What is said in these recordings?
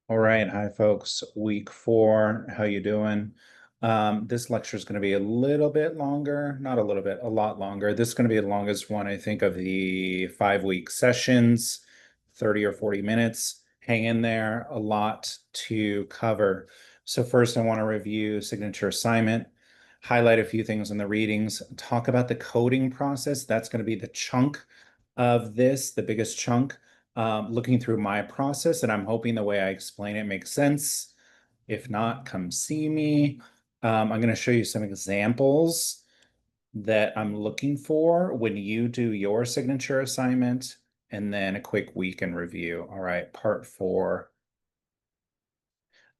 All right, hi folks. Week 4, how you doing? This lecture is going to be a little bit longer, not a little bit, a lot longer. This is going to be the longest one, I think, of the 5-week sessions, 30 or 40 minutes. Hang in there, a lot to cover. So first, I want to review signature assignment, highlight a few things in the readings, talk about the coding process. That's going to be the chunk of this, the biggest chunk. Looking through my process, and I'm hoping the way I explain it makes sense. If not, come see me. I'm going to show you some examples that I'm looking for when you do your signature assignment, and then a quick week in review. All right, part 4,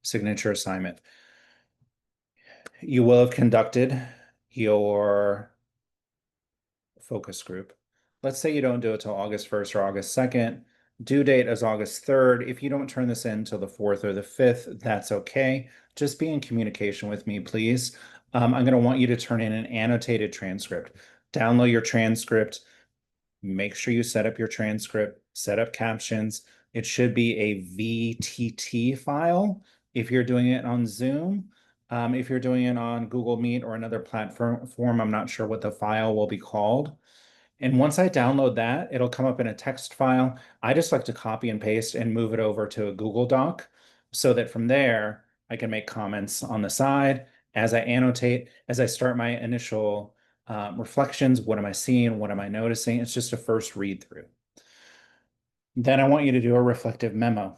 signature assignment. You will have conducted your focus group. Let's say you don't do it till August 1st or August 2nd. Due date is August 3rd. If you don't turn this in till the 4th or the 5th, that's okay. Just be in communication with me, please. I'm going to want you to turn in an annotated transcript. Download your transcript. Make sure you set up your transcript, set up captions. It should be a VTT file if you're doing it on Zoom. If you're doing it on Google Meet or another platform, I'm not sure what the file will be called. And once I download that, it'll come up in a text file. I just like to copy and paste and move it over to a Google Doc so that from there, I can make comments on the side as I annotate, as I start my initial reflections. What am I seeing? What am I noticing? It's just a first read through. Then I want you to do a reflective memo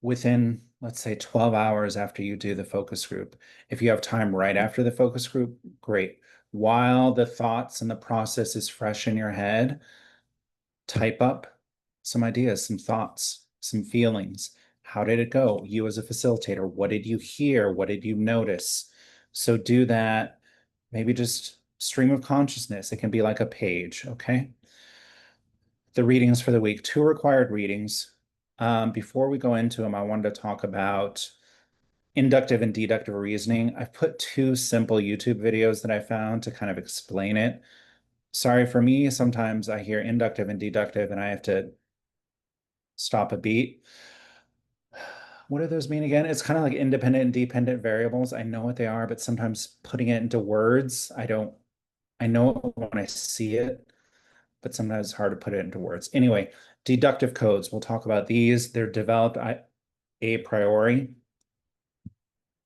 within, let's say, 12 hours after you do the focus group. If you have time right after the focus group, great. While the thoughts and the process is fresh in your head, type up some ideas, some thoughts, some feelings. How did it go? You as a facilitator, what did you hear? What did you notice? So do that, maybe just stream of consciousness. It can be like a page, okay? The readings for the week, 2 required readings. Before we go into them, I wanted to talk about inductive and deductive reasoning. I've put 2 simple YouTube videos that I found to kind of explain it. Sorry, for me, sometimes I hear inductive and deductive and I have to stop a beat. What do those mean again? It's kind of like independent and dependent variables. I know what they are, but sometimes putting it into words, I know it when I see it, but sometimes it's hard to put it into words. Anyway, deductive codes, we'll talk about these. They're developed a priori,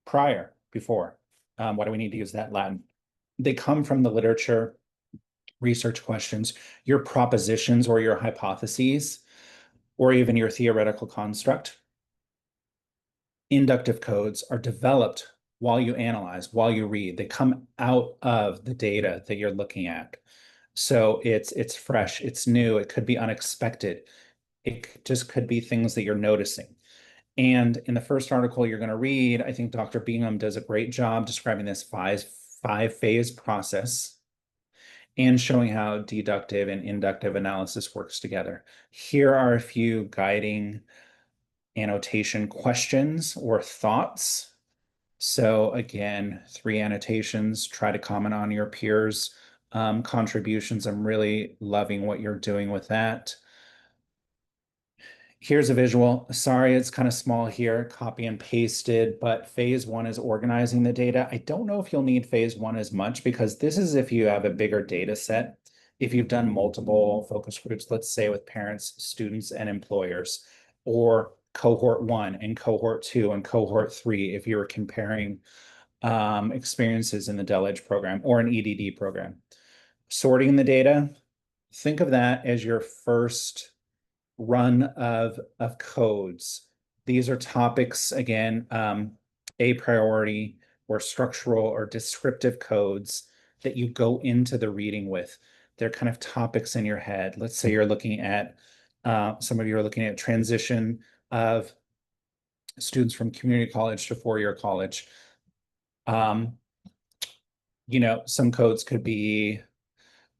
prior, before. Why do we need to use that Latin? They come from the literature, research questions, your propositions or your hypotheses, or even your theoretical construct. Inductive codes are developed while you analyze, while you read. They come out of the data that you're looking at. So it's fresh, it's new, it could be unexpected. It just could be things that you're noticing. And in the first article you're going to read, I think Dr. Bingham does a great job describing this five-phase process and showing how deductive and inductive analysis works together. Here are a few guiding annotation questions or thoughts. So again, 3 annotations, try to comment on your peers' contributions. I'm really loving what you're doing with that. Here's a visual. Sorry, it's kind of small here, copy and pasted, but phase 1 is organizing the data. I don't know if you'll need phase 1 as much because this is if you have a bigger data set. If you've done multiple focus groups, let's say with parents, students, and employers, or cohort 1 and cohort 2 and cohort 3, if you were comparing experiences in the Dell Edge program or an EDD program. Sorting the data, think of that as your first run of codes. These are topics, again, a priority or structural or descriptive codes that you go into the reading with. They're kind of topics in your head. Let's say you're looking at, some of you are looking at transition of students from community college to 4-year college. Um, some codes could be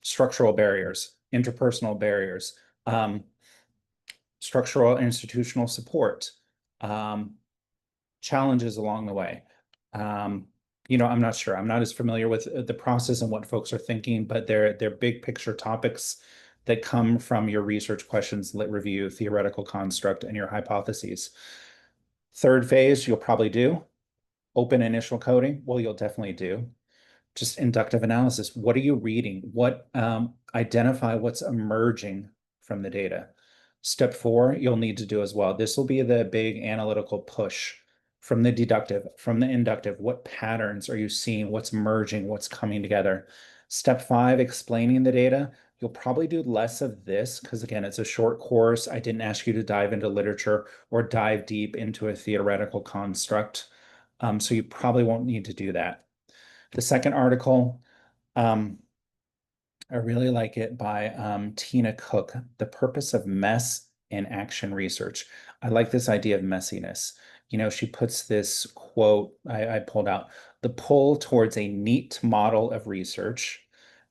structural barriers, interpersonal barriers, structural institutional support, um, challenges along the way. I'm not sure. I'm not as familiar with the process and what folks are thinking, but they're big picture topics that come from your research questions, lit review, theoretical construct, and your hypotheses. Third phase, you'll probably do open initial coding. Well, you'll definitely do just inductive analysis. What are you reading? What identify what's emerging from the data. Step 4, you'll need to do as well. This will be the big analytical push from the deductive, from the inductive. What patterns are you seeing? What's merging? What's coming together? Step 5, explaining the data. You'll probably do less of this because, again, it's a short course. I didn't ask you to dive into literature or dive deep into a theoretical construct. So you probably won't need to do that. The second article, I really like it by Tina Cook, The Purpose of Mess in Action Research. I like this idea of messiness. You know, she puts this quote I pulled out, the pull towards a neat model of research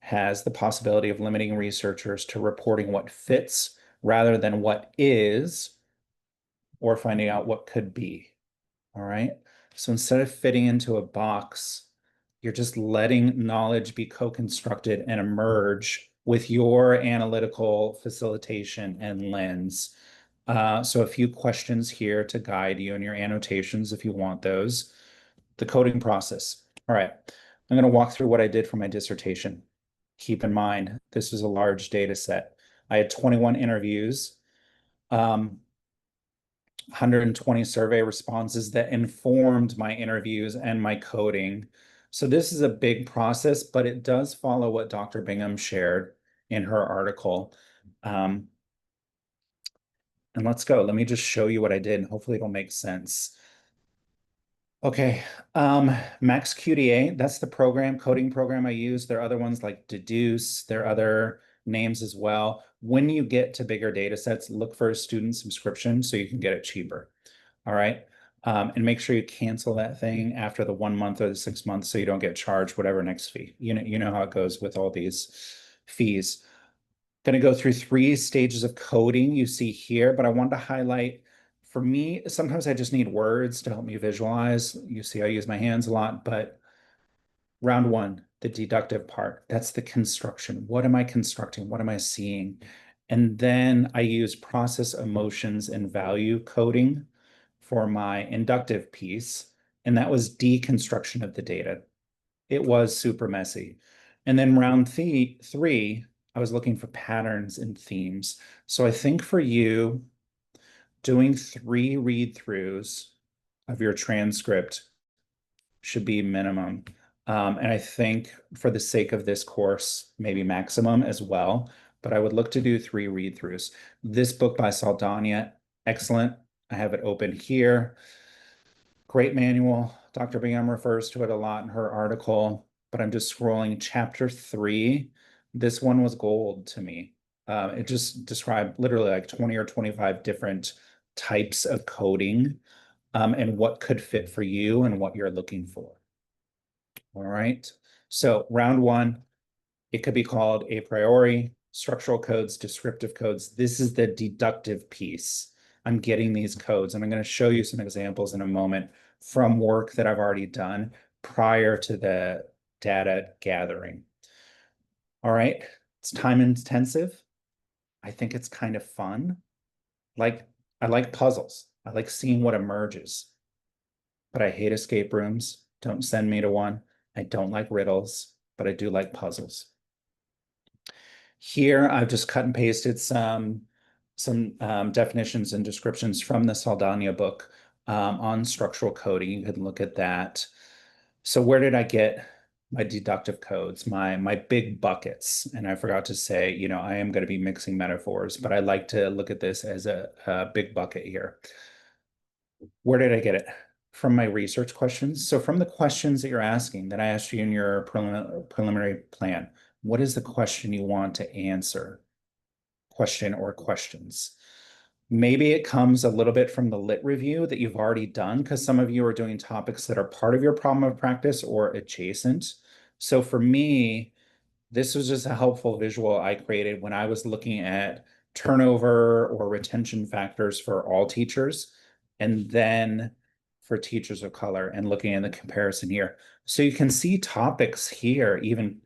has the possibility of limiting researchers to reporting what fits rather than what is, or finding out what could be. All right. So instead of fitting into a box, you're just letting knowledge be co-constructed and emerge with your analytical facilitation and lens. So a few questions here to guide you in your annotations if you want those. The coding process. All right. I'm going to walk through what I did for my dissertation. Keep in mind, this was a large data set. I had 21 interviews. 120 survey responses that informed my interviews and my coding. So this is a big process, but it does follow what Dr. Bingham shared in her article. And let's go. Let me just show you what I did, and hopefully it'll make sense. Okay, MaxQDA, that's the program, coding program I use. There are other ones like Deduce, there are other names as well. When you get to bigger data sets, look for a student subscription so you can get it cheaper. All right. And make sure you cancel that thing after the 1 month or the 6 months so you don't get charged whatever next fee. You know how it goes with all these fees. Going to go through 3 stages of coding you see here, but I wanted to highlight, for me, sometimes I just need words to help me visualize. You see, I use my hands a lot, but round 1, the deductive part, that's the construction. What am I constructing? What am I seeing? And then I use process, emotions, and value coding for my inductive piece. And that was deconstruction of the data. It was super messy. And then round 3, I was looking for patterns and themes. So I think for you, doing 3 read-throughs of your transcript should be minimum. And I think for the sake of this course, maybe maximum as well, but I would look to do 3 read-throughs. This book by Saldana, excellent. I have it open here. Great manual. Dr. Bingham refers to it a lot in her article, but I'm just scrolling chapter 3. This one was gold to me. It just described literally like 20 or 25 different types of coding, and what could fit for you and what you're looking for. All right. So round 1, it could be called a priori, structural codes, descriptive codes. This is the deductive piece. I'm getting these codes, and I'm going to show you some examples in a moment from work that I've already done prior to the data gathering. All right, it's time intensive. I think it's kind of fun. Like, I like puzzles. I like seeing what emerges, but I hate escape rooms. Don't send me to one. I don't like riddles, but I do like puzzles. Here, I've just cut and pasted some definitions and descriptions from the Saldana book on structural coding. You can look at that. So where did I get my deductive codes, my big buckets? And I forgot to say, you know, I am going to be mixing metaphors, but I like to look at this as a big bucket here. Where did I get it? From my research questions. So from the questions that you're asking that I asked you in your preliminary plan, what is the question you want to answer? Question or questions. Maybe it comes a little bit from the lit review that you've already done, because some of you are doing topics that are part of your problem of practice or adjacent. So for me, this was just a helpful visual I created when I was looking at turnover or retention factors for all teachers, and then for teachers of color, and looking at the comparison here. So you can see topics here, even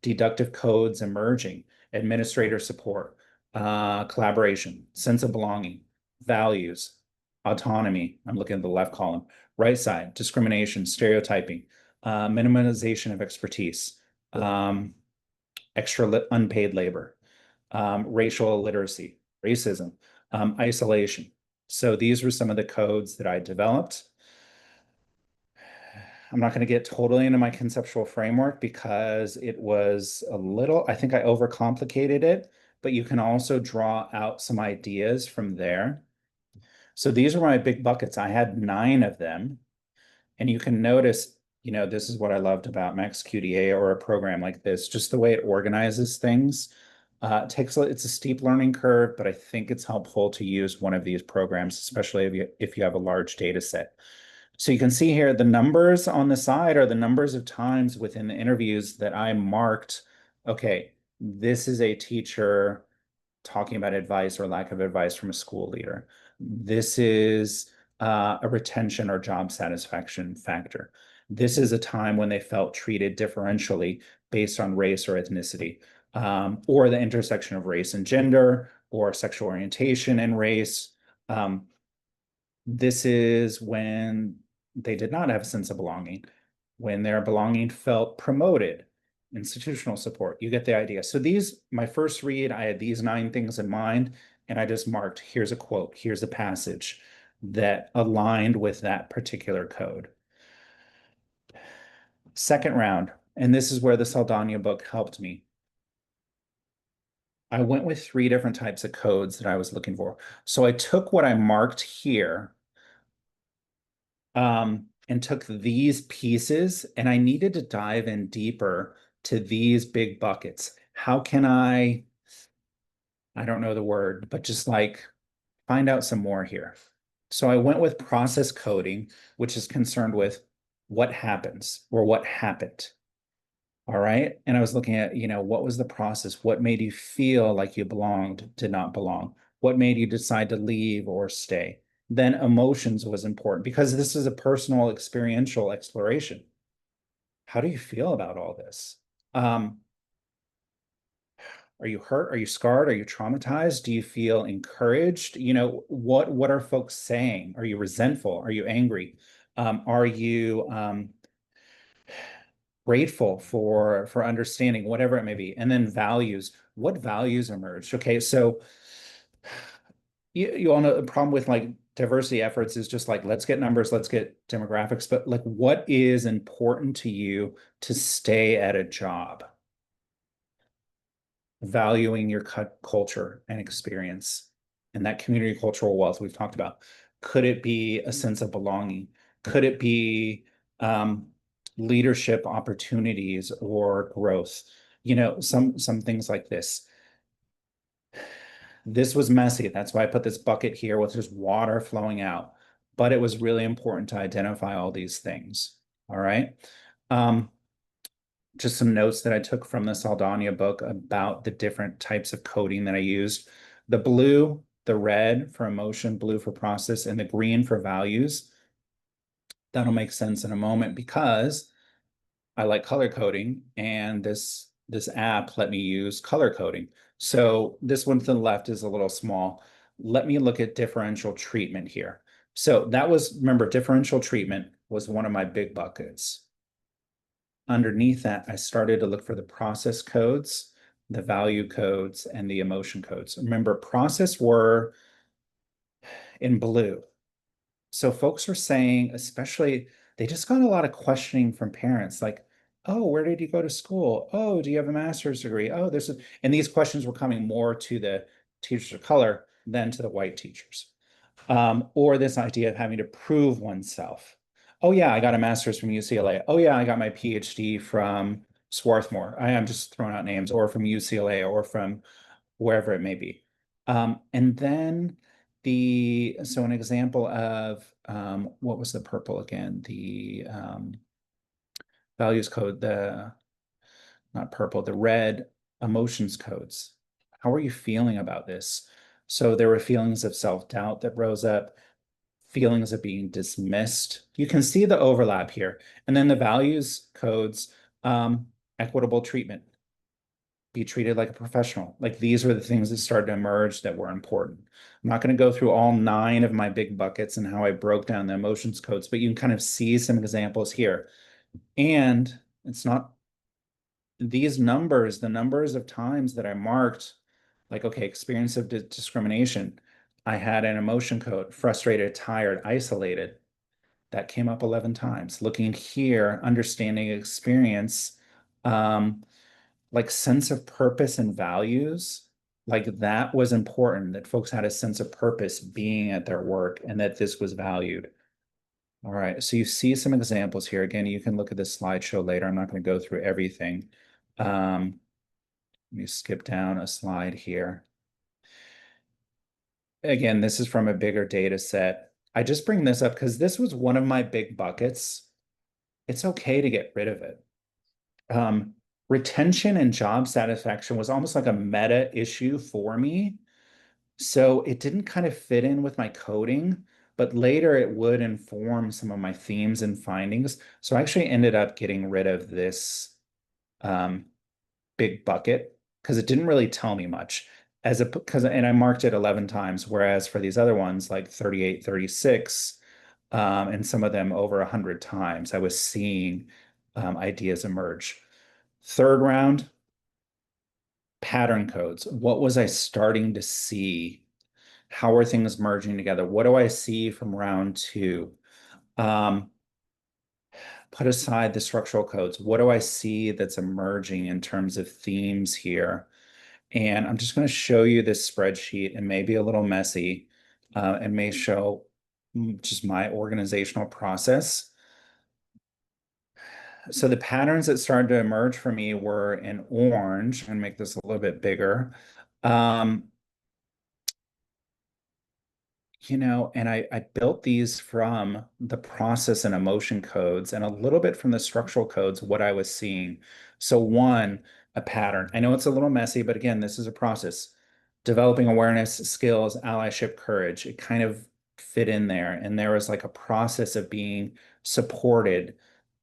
deductive codes emerging. administrator support, collaboration, sense of belonging, values, autonomy. I'm looking at the left column. Right side, discrimination, stereotyping, minimization of expertise, extra unpaid labor, racial illiteracy, racism, isolation. So these were some of the codes that I developed. I'm not going to get totally into my conceptual framework because it was a little, I think I overcomplicated it, but you can also draw out some ideas from there. So these are my big buckets. I had 9 of them. And you can notice, this is what I loved about MaxQDA or a program like this, just the way it organizes things. It's a steep learning curve, but I think it's helpful to use one of these programs, especially if you have a large data set. So you can see here, the numbers on the side are the numbers of times within the interviews that I marked, okay, this is a teacher talking about advice or lack of advice from a school leader. This is a retention or job satisfaction factor. This is a time when they felt treated differentially based on race or ethnicity, or the intersection of race and gender, or sexual orientation and race. This is when they did not have a sense of belonging, when their belonging felt promoted, institutional support. You get the idea. So my first read, I had these 9 things in mind, and I just marked, here's a quote, here's a passage that aligned with that particular code. Second round, and this is where the Saldana book helped me. I went with 3 different types of codes that I was looking for. So I took what I marked here, and took these pieces, and I needed to dive in deeper to these big buckets. How can I don't know the word, but just like find out some more here. So I went with process coding, which is concerned with what happens or what happened. All right. And I was looking at, what was the process? What made you feel like you belonged, did not belong? What made you decide to leave or stay? Then emotions was important because this is a personal experiential exploration. How do you feel about all this? Are you hurt? Are you scarred? Are you traumatized? Do you feel encouraged? What are folks saying? Are you resentful? Are you angry? Are you grateful for understanding, whatever it may be? And then values. What values emerged? Okay, so you all know the problem with like diversity efforts is just like, let's get numbers, let's get demographics, but like, what is important to you to stay at a job? Valuing your culture and experience and that community cultural wealth we've talked about. Could it be a sense of belonging? Could it be leadership opportunities or growth? Some things like this. This was messy. That's why I put this bucket here with just water flowing out. But it was really important to identify all these things. All right. Just some notes that I took from the Saldana book about the different types of coding that I used. The blue, the red for emotion, blue for process, and the green for values. That'll make sense in a moment because I like color coding, and this app let me use color coding. So this one to the left is a little small. Let me look at differential treatment here. So that was, remember, differential treatment was one of my big buckets. Underneath that, I started to look for the process codes, the value codes, and the emotion codes. Remember, process were in blue. So folks were saying, especially, they just got a lot of questioning from parents, like, oh, where did you go to school? Oh, do you have a master's degree? Oh, and these questions were coming more to the teachers of color than to the white teachers. Or this idea of having to prove oneself. Oh yeah, I got a master's from UCLA. Oh yeah, I got my PhD from Swarthmore. I am just throwing out names, or from UCLA, or from wherever it may be. And then so an example of what was the purple again? The values code, not purple, the red emotions codes. How are you feeling about this? So there were feelings of self-doubt that rose up, feelings of being dismissed. You can see the overlap here. And then the values codes, equitable treatment. be treated like a professional. Like these were the things that started to emerge that were important. I'm not going to go through all 9 of my big buckets and how I broke down the emotions codes, but you can kind of see some examples here. And it's not these numbers, the numbers of times that I marked, like, okay, experience of discrimination. I had an emotion code, frustrated, tired, isolated. That came up 11 times. Looking here, understanding experience, um, like sense of purpose and values, like that was important, that folks had a sense of purpose being at their work and that this was valued. All right, so you see some examples here. Again, you can look at this slideshow later. I'm not going to go through everything. Let me skip down a slide here. Again, this is from a bigger data set. I just bring this up because this was one of my big buckets. It's okay to get rid of it. Retention and job satisfaction was almost like a meta issue for me. So it didn't kind of fit in with my coding, but later it would inform some of my themes and findings. So I actually ended up getting rid of this um, big bucket because it didn't really tell me much as a because and I marked it 11 times, whereas for these other ones like 38, 36, and some of them over 100 times, I was seeing ideas emerge. Third round, pattern codes. What was I starting to see? How are things merging together? What do I see from round 2? Um, Put aside the structural codes. What do I see that's emerging in terms of themes here? And I'm just going to show you this spreadsheet. It may be a little messy, and may show just my organizational process. So the patterns that started to emerge for me were in orange. I'm going to make this a little bit bigger. Um, and I built these from the process and emotion codes and a little bit from the structural codes, what I was seeing. So one, a pattern. I know it's a little messy, but again, this is a process. Developing awareness, skills, allyship, courage. It kind of fit in there. And there was like a process of being supported,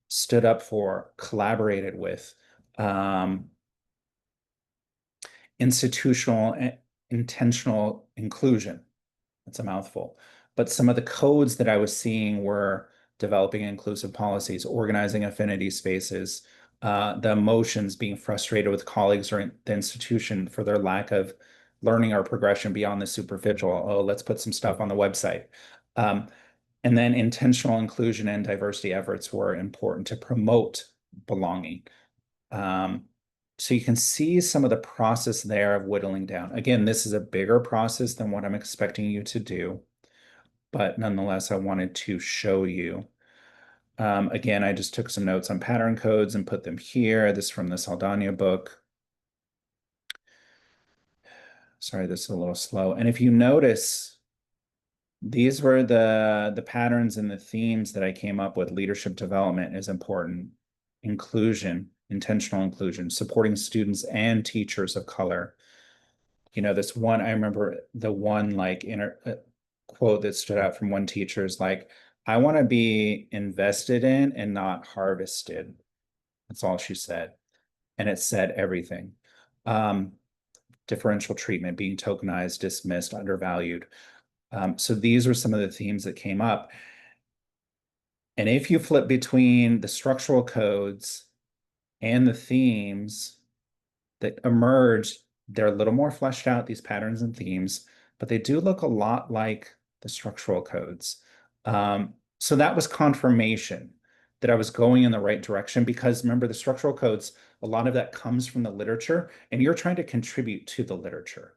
stood up for, collaborated with, um, institutional, intentional inclusion. That's a mouthful. But some of the codes that I was seeing were developing inclusive policies, organizing affinity spaces, the emotions, being frustrated with colleagues or the institution for their lack of learning or progression beyond the superficial. Oh, let's put some stuff on the website. Um, and then intentional inclusion and diversity efforts were important to promote belonging. Um, so you can see some of the process there of whittling down. Again, this is a bigger process than what I'm expecting you to do, but nonetheless, I wanted to show you. Again, I just took some notes on pattern codes and put them here. This is from the Saldana book. Sorry, this is a little slow. And if you notice, these were the patterns and the themes that I came up with. Leadership development is important. Inclusion, intentional inclusion, supporting students and teachers of color. This one, I remember the one like quote that stood out from one teacher is like, I want to be invested in and not harvested. That's all she said. And it said everything. Um, Differential treatment, being tokenized, dismissed, undervalued. So these were some of the themes that came up. And if you flip between the structural codes and the themes that emerge, they're a little more fleshed out, these patterns and themes, but they do look a lot like the structural codes. So that was confirmation that I was going in the right direction because remember, the structural codes, a lot of that comes from the literature, and you're trying to contribute to the literature.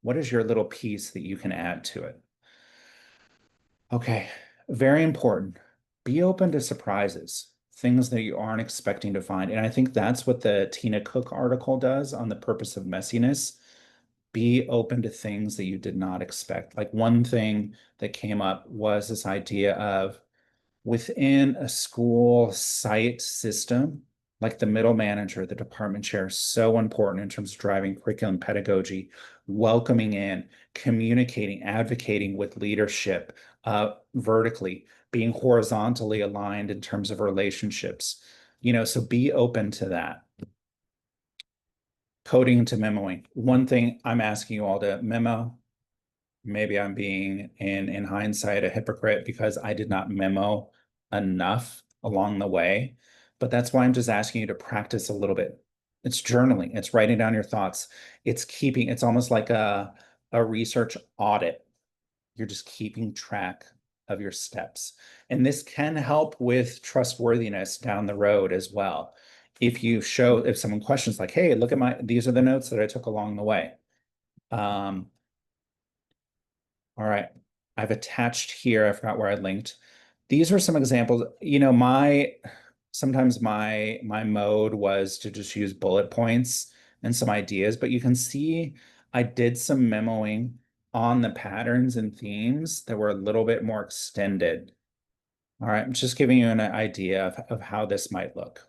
What is your little piece that you can add to it? Okay, very important. Be open to surprises, things that you aren't expecting to find. And I think that's what the Tina Cook article does on the purpose of messiness. Be open to things that you did not expect. Like one thing that came up was this idea of within a school site system, like the middle manager, the department chair, so important in terms of driving curriculum pedagogy, welcoming in, communicating, advocating with leadership, vertically, being horizontally aligned in terms of relationships. So be open to that. coding to memoing. One thing I'm asking you all to memo, maybe I'm being in hindsight a hypocrite because I did not memo enough along the way, but that's why I'm just asking you to practice a little bit. It's journaling, it's writing down your thoughts, it's almost like a research audit. You're just keeping track of your steps. And this can help with trustworthiness down the road as well. If someone questions like, hey, look at these are the notes that I took along the way. All right. I've attached here, I forgot where I linked. These are some examples. Sometimes my mode was to just use bullet points and some ideas, but you can see I did some memoing on the patterns and themes that were a little bit more extended. All right, I'm just giving you an idea of how this might look.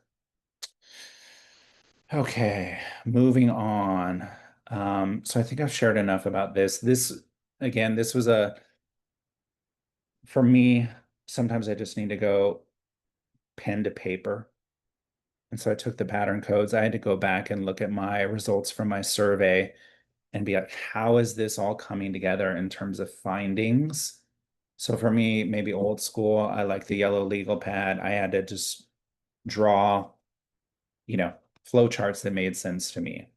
Okay, moving on. So I think I've shared enough about this. Again, this was for me, sometimes I just need to go pen to paper. And so I took the pattern codes. I had to go back and look at my results from my survey and be like, how is this all coming together in terms of findings? So for me, maybe old school, I like the yellow legal pad. I had to just draw, you know, flow charts that made sense to me.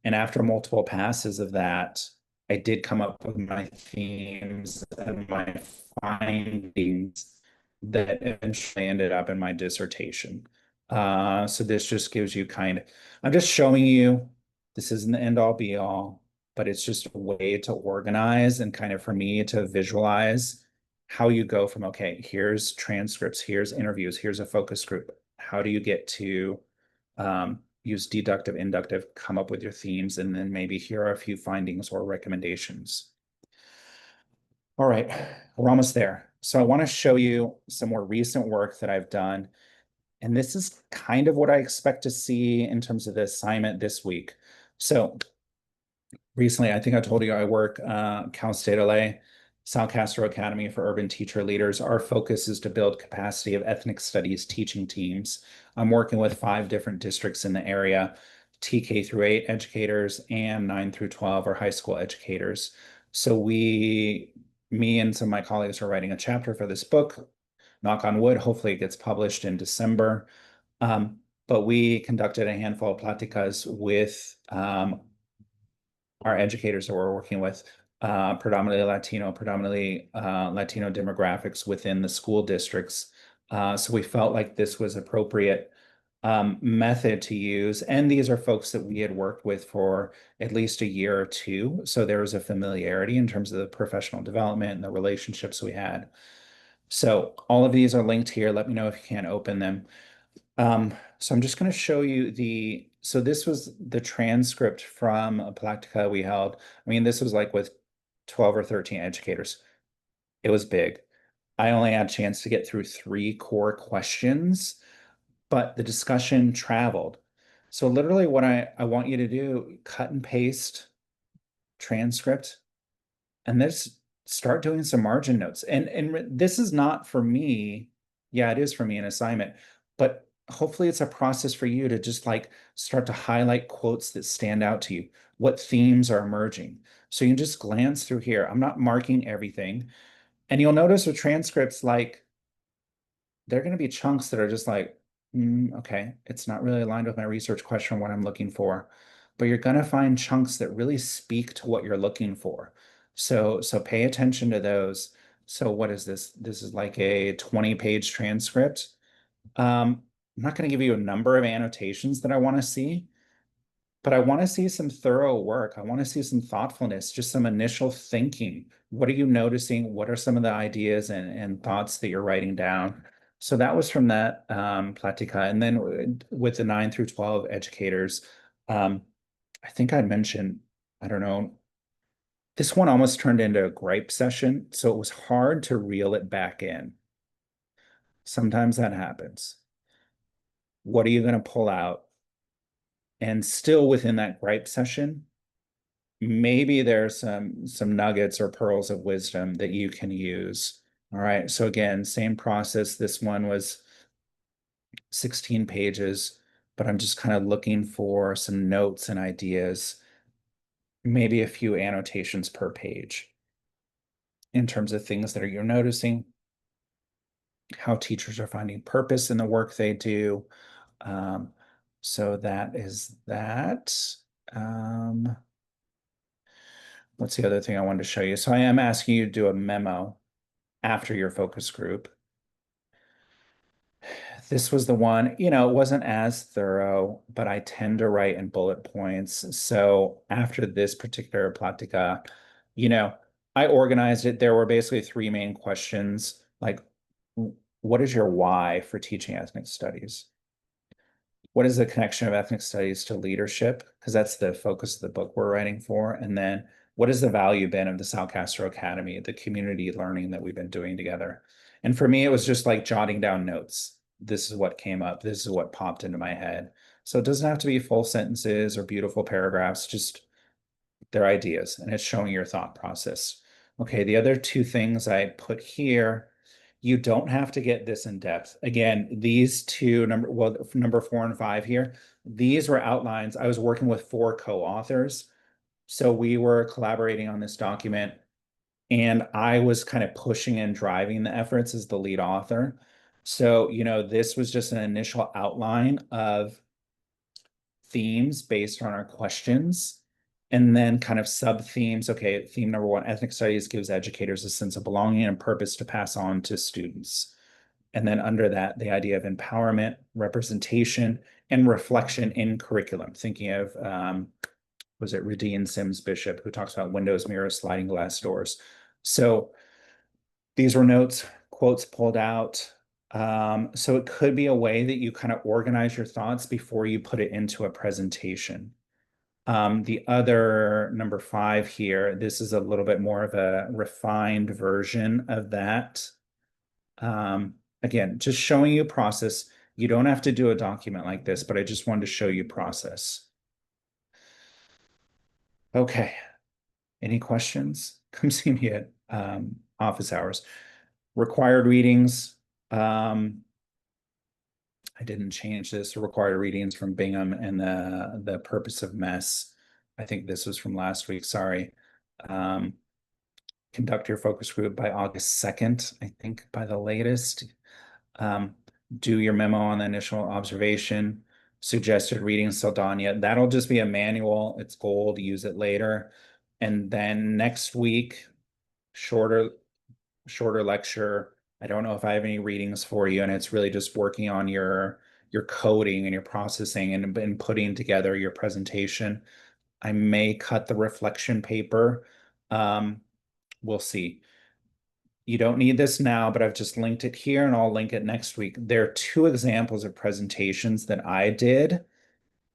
And after multiple passes of that, I did come up with my themes and my findings that eventually ended up in my dissertation. So this just gives you I'm just showing you this isn't the end all be all, but it's just a way to organize and kind of for me to visualize how you go from, okay, here's transcripts, here's interviews, here's a focus group. How do you get to use deductive, inductive, come up with your themes, and then maybe here are a few findings or recommendations. All right, we're almost there. So I want to show you some more recent work that I've done. And this is kind of what I expect to see in terms of the assignment this week. So recently, I think I told you I work Cal State LA, Sal Castro Academy for Urban Teacher Leaders. Our focus is to build capacity of ethnic studies teaching teams. I'm working with 5 different districts in the area, TK through 8 educators and 9 through 12 are high school educators. So me and some of my colleagues are writing a chapter for this book. Knock on wood, hopefully it gets published in December. But we conducted a handful of platicas with our educators that we're working with, predominantly Latino demographics within the school districts. So we felt like this was appropriate method to use. And these are folks that we had worked with for at least a year or two. So there was a familiarity in terms of the professional development and the relationships we had. So all of these are linked here. Let me know if you can't open them. So I'm just going to show you so this was the transcript from a practica we held. I mean, this was like with 12 or 13 educators. It was big. I only had a chance to get through 3 core questions, but the discussion traveled. So literally what I want you to do, cut and paste transcript and this start doing some margin notes. And this is not for me. Yeah, it is for me an assignment, but hopefully it's a process for you to just like start to highlight quotes that stand out to you, what themes are emerging. So you can just glance through here. I'm not marking everything. And you'll notice with transcripts, like there are going to be chunks that are just like, okay, it's not really aligned with my research question, what I'm looking for. But you're going to find chunks that really speak to what you're looking for. So pay attention to those. So what is this? This is like a 20-page transcript. I'm not going to give you a number of annotations that I want to see, but I want to see some thorough work. I want to see some thoughtfulness, just some initial thinking. What are you noticing? What are some of the ideas and thoughts that you're writing down? So that was from that Platica. And then with the 9 through 12 educators, I think I mentioned, I don't know, this one almost turned into a gripe session. So it was hard to reel it back in. Sometimes that happens. What are you going to pull out? And still within that gripe session, maybe there's some nuggets or pearls of wisdom that you can use. All right. So again, same process. This one was 16 pages. but I'm just kind of looking for some notes and ideas, maybe a few annotations per page in terms of things that you're noticing, how teachers are finding purpose in the work they do. Um, so that is that. Um, what's the other thing I wanted to show you? So I am asking you to do a memo after your focus group. This was the one, it wasn't as thorough, but I tend to write in bullet points. So after this particular Platica, you know, I organized it. There were basically three main questions, like, what is your why for teaching ethnic studies? What is the connection of ethnic studies to leadership? Because that's the focus of the book we're writing for. And then what has the value been of the Sal Castro Academy, the community learning that we've been doing together? And for me, it was just like jotting down notes. This is what came up. This is what popped into my head. So it doesn't have to be full sentences or beautiful paragraphs, just their ideas, and it's showing your thought process. Okay, the other two things I put here, you don't have to get this in depth. Again, these two number 4 and 5 here, these were outlines. I was working with 4 co-authors. So we were collaborating on this document, and I was kind of pushing and driving the efforts as the lead author. So, this was just an initial outline of themes based on our questions, and then kind of sub themes. Okay, theme number 1, ethnic studies gives educators a sense of belonging and purpose to pass on to students. And then under that, the idea of empowerment, representation, and reflection in curriculum. Thinking of, was it Radine Sims Bishop, who talks about windows, mirrors, sliding glass doors. So these were notes, quotes pulled out. So it could be a way that you kind of organize your thoughts before you put it into a presentation. The other number 5 here, this is a little bit more of a refined version of that. Again, just showing you process. You don't have to do a document like this, but I just wanted to show you process. Okay. Any questions? Come see me at office hours. Required readings. I didn't change this. Required readings from Bingham and the Purpose of Mess. I think this was from last week. Sorry. Conduct your focus group by August 2nd, I think by the latest. Um, do your memo on the initial observation. Suggested reading Saldana. That'll just be a manual. It's gold. Use it later. And then next week, shorter lecture. I don't know if I have any readings for you, and it's really just working on your coding and your processing and putting together your presentation. I may cut the reflection paper. We'll see. You don't need this now, but I've just linked it here, and I'll link it next week. There are 2 examples of presentations that I did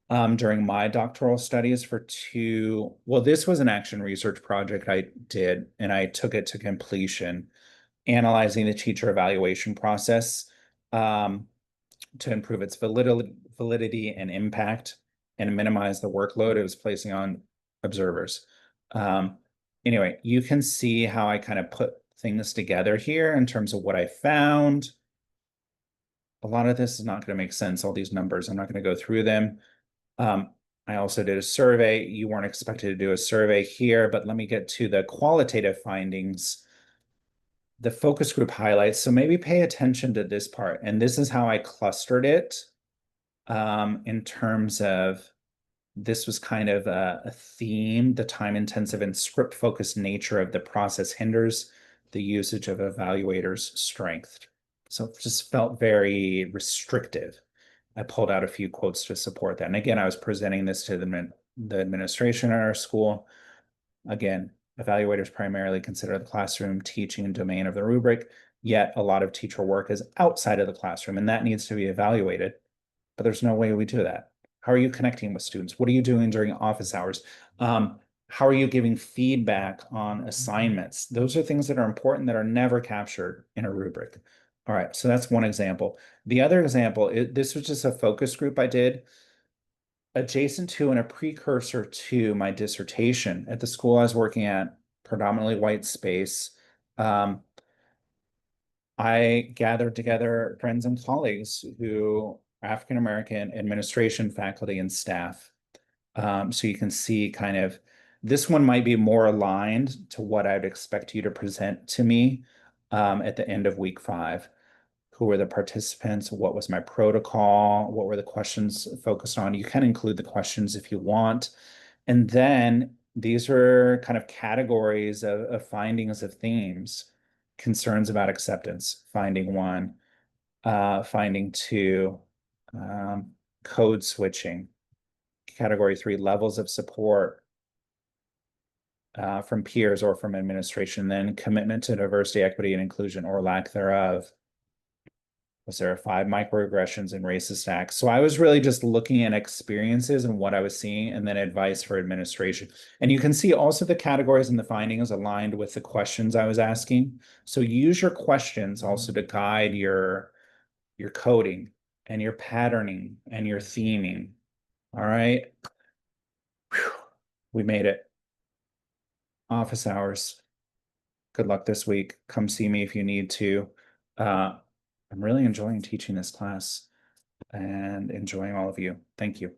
during my doctoral studies for 2. Well, this was an action research project I did, and I took it to completion, analyzing the teacher evaluation process to improve its validity and impact and minimize the workload it was placing on observers. Anyway, you can see how I kind of put things together here in terms of what I found. A lot of this is not going to make sense, all these numbers. I'm not going to go through them. I also did a survey. You weren't expected to do a survey here, but let me get to the qualitative findings. The focus group highlights. So maybe pay attention to this part. And this is how I clustered it in terms of this was kind of a theme. The time-intensive and script-focused nature of the process hinders the usage of evaluators' strength. So it just felt very restrictive. I pulled out a few quotes to support that. And again, I was presenting this to the administration at our school. Again, evaluators primarily consider the classroom teaching domain of the rubric, yet a lot of teacher work is outside of the classroom, and that needs to be evaluated. But there's no way we do that. How are you connecting with students? What are you doing during office hours? How are you giving feedback on assignments? Those are things that are important that are never captured in a rubric. All right, so that's one example. The other example, this was just a focus group I did adjacent to and a precursor to my dissertation at the school I was working at, predominantly white space. I gathered together friends and colleagues who African American administration, faculty, and staff. So you can see kind of this one might be more aligned to what I'd expect you to present to me at the end of week 5. Who were the participants? What was my protocol? What were the questions focused on? You can include the questions if you want. And then these are kind of categories of findings of themes. Concerns about acceptance, finding 1. Finding 2, code switching. Category 3, levels of support from peers or from administration. Then commitment to diversity, equity, and inclusion, or lack thereof. Was there 5 microaggressions and racist acts? So I was really just looking at experiences and what I was seeing, and then advice for administration. And you can see also the categories and the findings aligned with the questions I was asking. So use your questions also to guide your coding and your patterning and your theming. All right. Whew. We made it. Office hours. Good luck this week. Come see me if you need to. I'm really enjoying teaching this class and enjoying all of you. Thank you.